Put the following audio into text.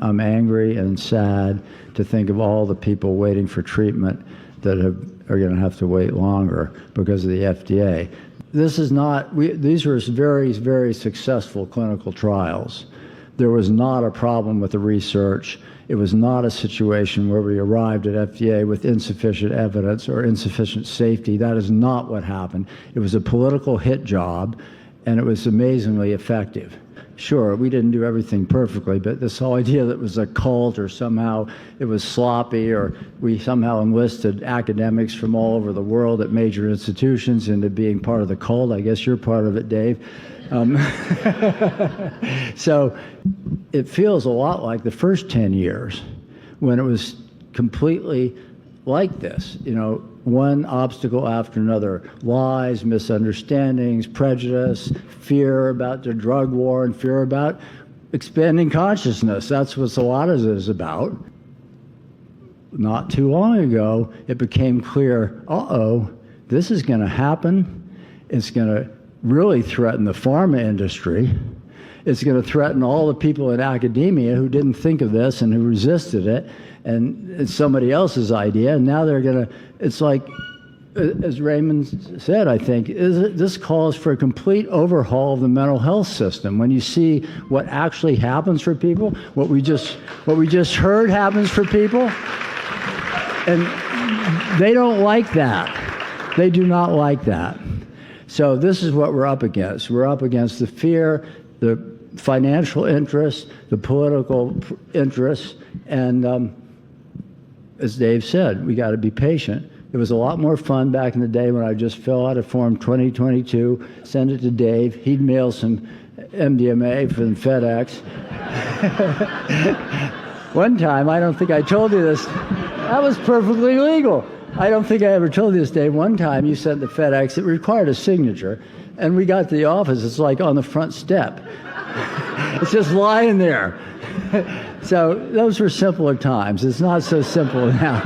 I'm angry and sad to think of all the people waiting for treatment that are going to have to wait longer because of the FDA. These were very, very successful clinical trials. There was not a problem with the research. It was not a situation where we arrived at FDA with insufficient evidence or insufficient safety. That is not what happened. It was a political hit job, and it was amazingly effective. Sure, we didn't do everything perfectly, but this whole idea that it was a cult or somehow it was sloppy or we somehow enlisted academics from all over the world at major institutions into being part of the cult. I guess you're part of it, Dave. So it feels a lot like the first 10 years when it was completely like this, one obstacle after another: lies, misunderstandings, prejudice, fear about the drug war, and fear about expanding consciousness. That's what a lot of it is about. Not too long ago, it became clear, this is going to happen. It's going to really threaten the pharma industry. It's going to threaten all the people in academia who didn't think of this and who resisted it, and it's somebody else's idea, and now they're going to, it's like, as Raymond said, I think, this calls for a complete overhaul of the mental health system. When you see what actually happens for people, what we just heard happens for people, and they don't like that. They do not like that. So this is what we're up against. We're up against the fear, the financial interests, the political interests, and as Dave said, we got to be patient. It was a lot more fun back in the day when I just fill out a form 2022, send it to Dave. He'd mail some MDMA from FedEx. One time, I don't think I told you this, that was perfectly legal. I don't think I ever told you this, Dave. One time you sent the FedEx, it required a signature, and we got to the office, it's like on the front step. It's just lying there. So those were simpler times. It's not so simple now.